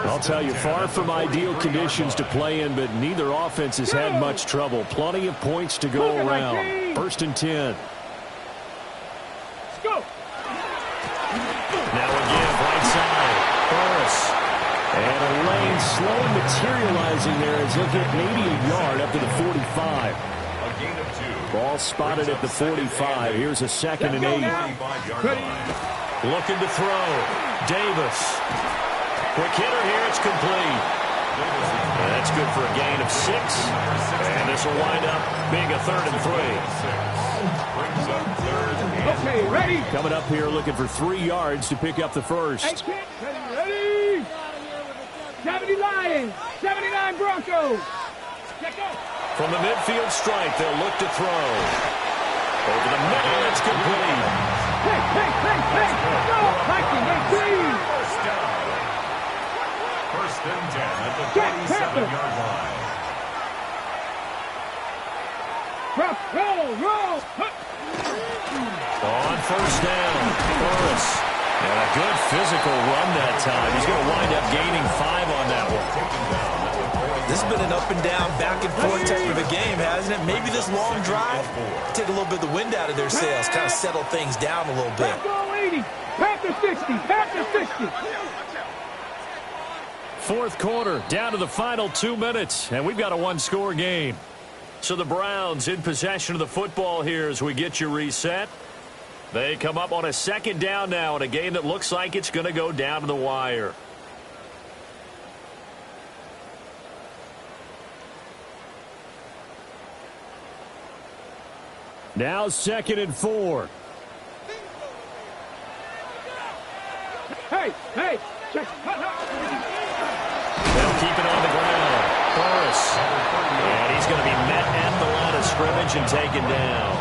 Speaker 2: I'll tell you, far from ideal conditions to play in, but neither offense has had much trouble. Plenty of points to go around. 1st and 10.
Speaker 5: Let's go.
Speaker 2: Now again, right side. Burris. And a lane slowly materializing there as he'll get maybe a yard up to the 45. Ball spotted at the 45. Here's a 2nd and 8. Looking to throw. Davis. Quick hitter here. It's complete. And that's good for a gain of 6. And this will wind up being a 3rd and 3.
Speaker 5: Okay, ready.
Speaker 2: Coming up here looking for 3 yards to pick up the first.
Speaker 5: Ready. 70 Lions, 79 Broncos. Check out.
Speaker 2: From the midfield stripe, they'll look to throw. Over the middle, it's complete.
Speaker 5: Hey, go! Viking,
Speaker 3: First down. 1st and 10 at the 27-yard line.
Speaker 5: Roll.
Speaker 2: On 1st down, Burris. And a good physical run that time. He's going to wind up gaining 5 on that one.
Speaker 4: This has been an up and down, back and forth type of a game, hasn't it? Maybe this long drive take a little bit of the wind out of their sails, kind of settle things down a little bit.
Speaker 5: Bronco 80, Panther 60, Panther 60.
Speaker 2: 4th quarter, down to the final 2 minutes, and we've got a 1-score game. So the Browns in possession of the football here as we get you reset. They come up on a 2nd down now in a game that looks like it's going to go down to the wire. Now 2nd and 4.
Speaker 5: Hey, check.
Speaker 2: They'll keep it on the ground. Burris. And he's going to be met at the line of scrimmage and taken down.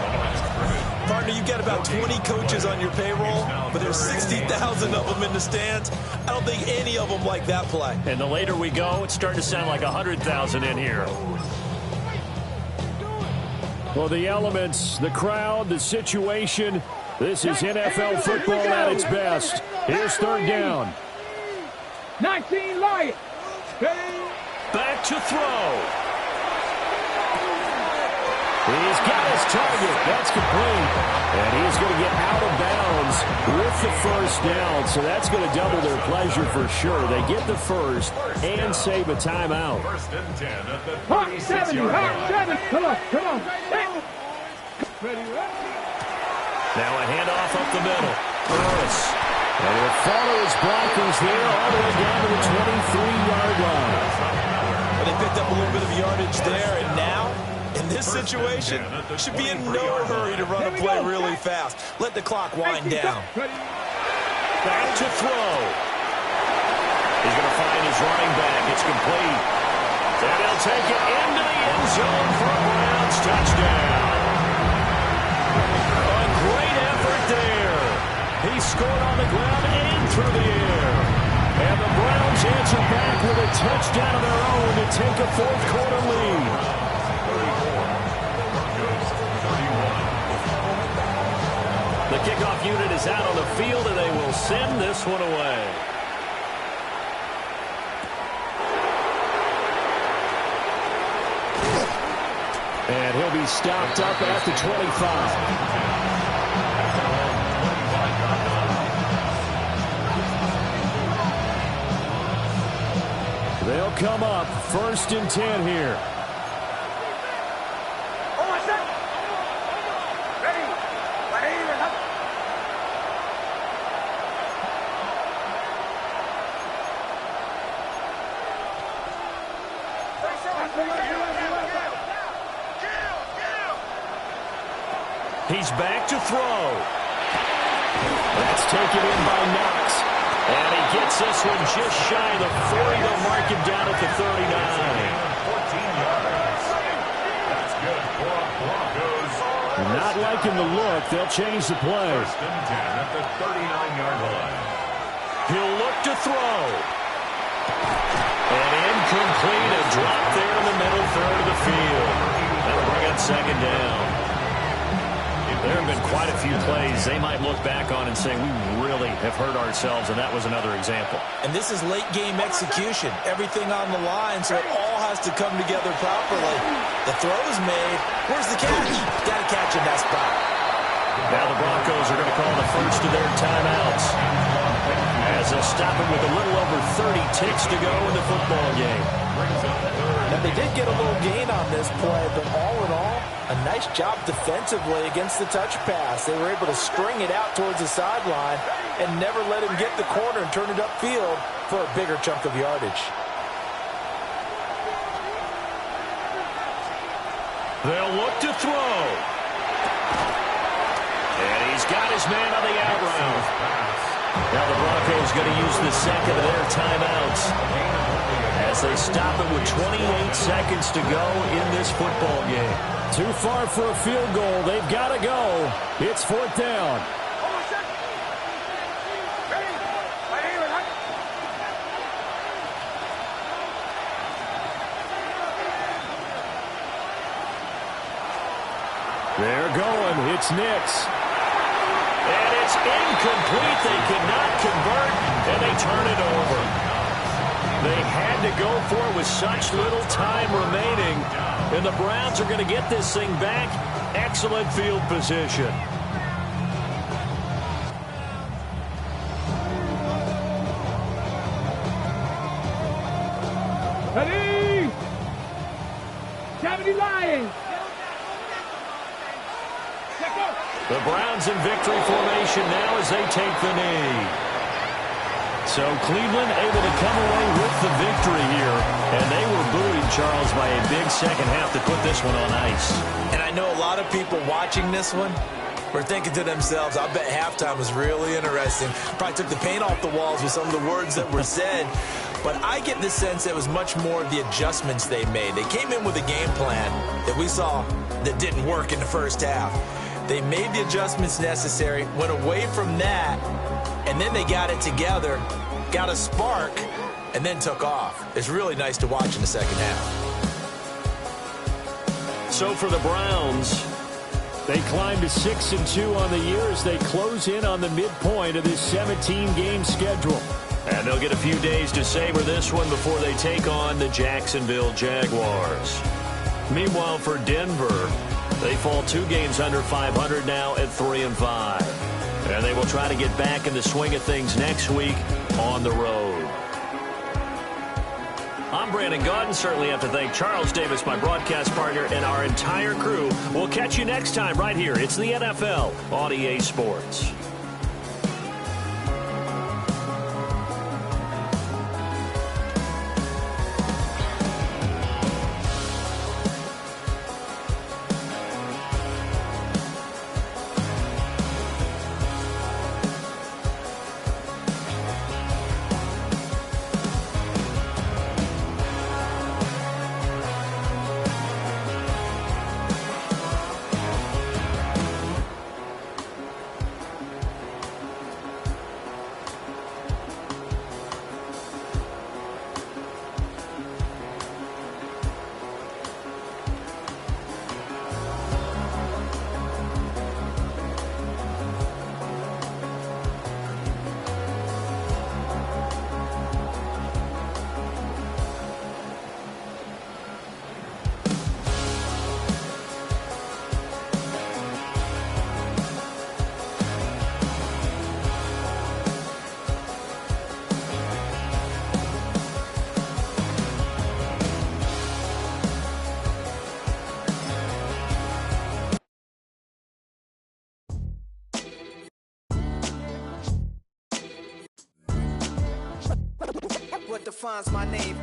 Speaker 4: Partner, you've got about 20 coaches on your payroll, but there's 60,000 of them in the stands. I don't think any of them like that play.
Speaker 2: And the later we go, it's starting to sound like 100,000 in here.
Speaker 7: Well, the elements, the crowd, the situation, this is NFL football at its best. Here's third down.
Speaker 5: 19 Lions.
Speaker 2: Back to throw. He's got his target. That's complete. And he's going to get out of bounds with the first down. So that's going to double their pleasure for sure. They get the first and save a timeout.
Speaker 3: First and 10 at the
Speaker 5: Hot
Speaker 3: 36-yard
Speaker 5: 70,
Speaker 3: line.
Speaker 5: hot 7. Come on. Ready.
Speaker 2: Now a handoff up the middle. Burris. And he'll follow his blockers there all the way down to the 23-yard line.
Speaker 4: Well, they picked up a little bit of yardage there, and now, in this situation, should be in no hurry to run a play really fast. Let the clock wind down.
Speaker 2: Back to throw. He's going to find his running back. It's complete. And he'll take it into the end zone for a Browns touchdown. A great effort there. He scored on the ground and through the air. And the Browns answer back with a touchdown of their own to take a fourth-quarter lead. The kickoff unit is out on the field, and they will send this one away. And he'll be stopped up at the 25. They'll come up first and 10 here. He's back to throw. That's taken in by Knox. And he gets this one just shy of the 40. They'll mark him down at the 39.
Speaker 3: 14 yards. That's good for Broncos.
Speaker 7: Not liking the look. They'll change the play.
Speaker 3: First and 10 at the 39-yard line.
Speaker 2: He'll look to throw. And incomplete. A drop there in the middle third of the field. That'll bring up second down. There have been quite a few plays they might look back on and say, we really have hurt ourselves, and that was another example.
Speaker 4: And this is late-game execution. Everything on the line, so it all has to come together properly. The throw is made. Where's the catch? Got to catch in that spot.
Speaker 2: Now the Broncos are going to call the first of their timeouts, as they'll stop it with a little over 30 ticks to go in the football game.
Speaker 4: Now, they did get a little gain on this play, but all in all, a nice job defensively against the touch pass. They were able to string it out towards the sideline and never let him get the corner and turn it upfield for a bigger chunk of yardage.
Speaker 2: They'll look to throw. And he's got his man on the out route. Now the Broncos going to use the second of their timeouts as they stop it with 28 seconds to go in this football game.
Speaker 7: Too far for a field goal. They've got to go. It's fourth down. They're going. It's Nix.
Speaker 2: And it's incomplete. They cannot convert, and they turn it over. They had to go for it with such little time remaining. And the Browns are going to get this thing back. Excellent field position.
Speaker 5: Ready? 70 Lions.
Speaker 2: The Browns in victory formation now as they take the knee. So Cleveland able to come away with the victory here. And they were buoyed, Charles, by a big second half to put this one on ice.
Speaker 4: And I know a lot of people watching this one were thinking to themselves, I bet halftime was really interesting. Probably took the paint off the walls with some of the words that were said. But I get the sense it was much more of the adjustments they made. They came in with a game plan that we saw that didn't work in the first half. They made the adjustments necessary, went away from that, and then they got it together, got a spark, and then took off. It's really nice to watch in the second half.
Speaker 2: so for the Browns.
Speaker 7: They climb to 6-2 on the year as they close in on the midpoint of this 17-game schedule.
Speaker 2: And they'll get a few days to savor this one before they take on the Jacksonville Jaguars. Meanwhile, for Denver, they fall 2 games under 500 now at 3-5. And they will try to get back in the swing of things next week on the road. I'm Brandon Gaudin. Certainly have to thank Charles Davis, my broadcast partner, and our entire crew. We'll catch you next time right here. It's the NFL on EA Sports.
Speaker 8: What defines my name?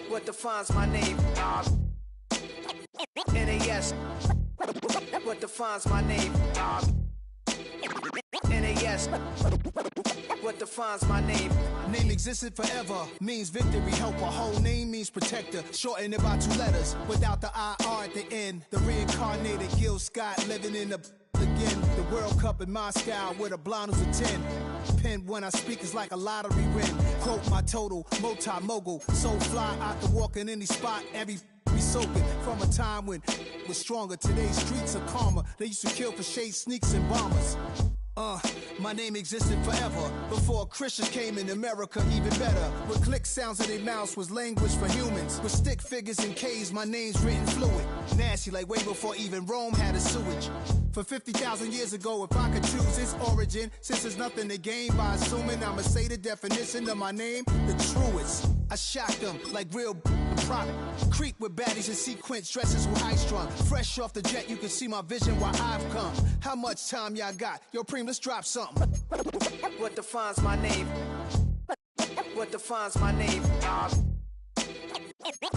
Speaker 8: What defines my name? NAS. What defines my name? NAS. What defines my name?
Speaker 9: Name existed forever, means victory, helper. Whole name means protector, shortened it by 2 letters, without the IR at the end. The reincarnated Gil Scott living in the again. The World Cup in Moscow with a blind who's a 10. Pen when I speak is like a lottery win. Quote my total, multi-mogul, so fly I can walk in any spot, every be soaking from a time when it was stronger. Today's streets are calmer. They used to kill for shade sneaks and bombers. My name existed forever before Christians came in America, even better. With click sounds in their mouths was language for humans. With stick figures and K's, my name's written fluid. Nasty like way before even Rome had a sewage. For 50,000 years ago, if I could choose its origin, since there's nothing to gain by assuming I'ma say the definition of my name, the truest. I shock them like real product. Creep with baddies and sequence dresses with high strung. Fresh off the jet, you can see my vision where I've come. How much time y'all got? Yo, Preem, let's drop something.
Speaker 8: What defines my name? What defines my name?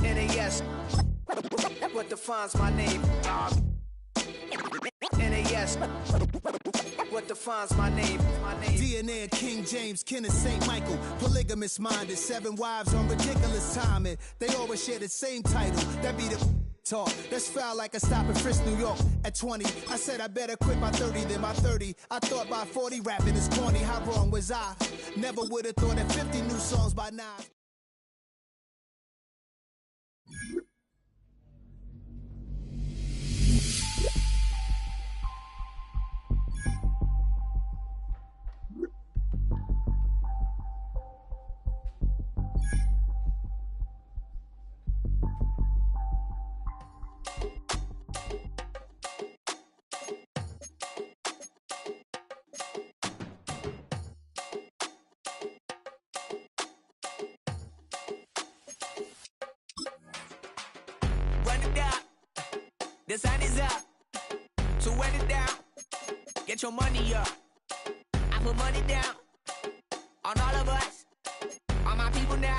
Speaker 8: NAS. What defines my name? NAS. What defines my name?
Speaker 9: DNA of King James, kin of St. Michael. Polygamous minded, 7 wives on ridiculous timing. They always share the same title. That be the talk. That's foul like a stop in Frisk, New York. At 20, I said I better quit by 30 than by 30. I thought by 40 rapping is corny. How wrong was I? Never would have thought that 50 new songs by now.
Speaker 8: The sun is up, so wet it down, get your money up. I put money down on all of us, on my people now,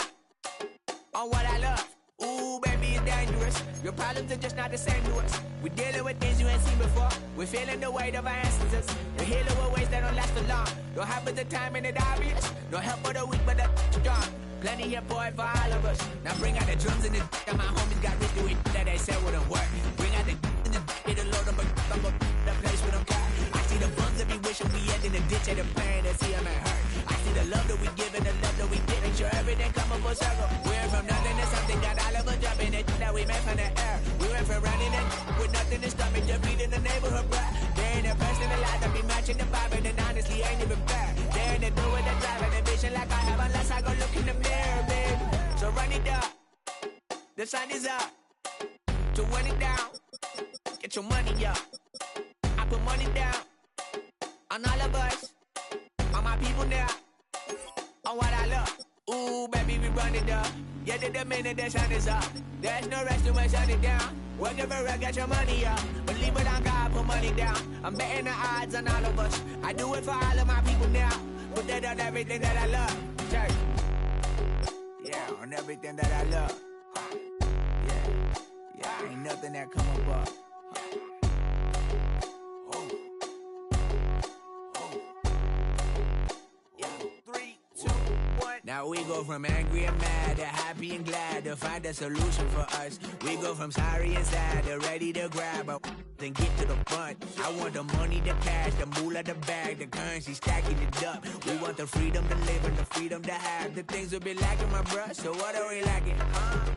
Speaker 8: on what I love. Ooh, baby, it's dangerous. Your problems are just not the same to us. We're dealing with things you ain't seen before. We're feeling the weight of our ancestors. We're healing with ways that don't last for long. Don't have the time and it obvious. No help for the weak, but the strong. Plenty here for it for all of us. Now bring out the drums and the and my homies got rich doing that they said wouldn't work. Bring out the and the it'll load them, but I'm up the place with them car. I see the bums that be wishing we end in the ditch and the pain that see them and hurt. I see the love that we give and the love that we get. Make sure everything come up full circle. We're from nothing to something, got all of us jumping it that we made from the air. We went boyfriend running and with nothing to stop me, just beating the neighborhood, bruh. There ain't a person alive that be matching the vibe, and honestly ain't even bad. There ain't a do with the drive and a vision like I have unless I go look in the mirror, babe. So run it up, the sun is up, to run it down, get your money up. I put money down on all of us, on my people now, on what I love. Ooh, baby, we run it up. Yeah, the minute the sun is up, there's no rest to my shut it down. Work it for get your money up. Believe it on God, put money down. I'm betting the odds on all of us. I do it for all of my people now. Put that on everything that I love. Church. Yeah, on everything that I love. Yeah, ain't nothing that come above. Now we go from angry and mad to happy and glad to find a solution for us. We go from sorry and sad to ready to grab a then get to the front. I want the money, the cash, the moolah, the bag, the currency, stacking it up. We want the freedom to live and the freedom to have. The things will be lacking, my bruh, so what are we lacking?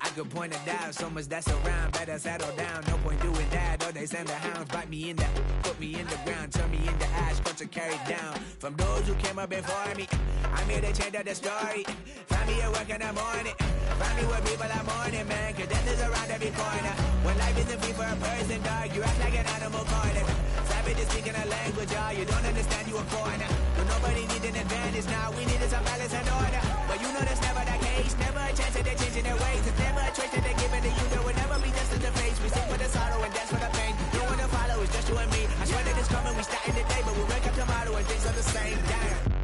Speaker 8: I could point it out, so much that's around. Better settle down, no point doing that. Or they send the hounds, bite me in the, put me in the ground, turn me into ash, culture carried down. From those who came up before me, I'm here to change up the story. Find me at work in the morning, find me where people are mourning, man, cause death is around every corner. When life isn't free for a person, dog, you act like an animal corner. Savage is speaking a language, y'all, you don't understand, you a foreigner. But nobody needs an advantage now, we need some balance and order. But you know that's never the case, never a chance that they're changing their ways. It's never a choice that they're giving to you, there will never be just in the face. We sing for the sorrow and dance for the pain. No one to follow, it's just you and me. I swear that it's coming, we starting today, but we'll wake up tomorrow and things are the same. Damn.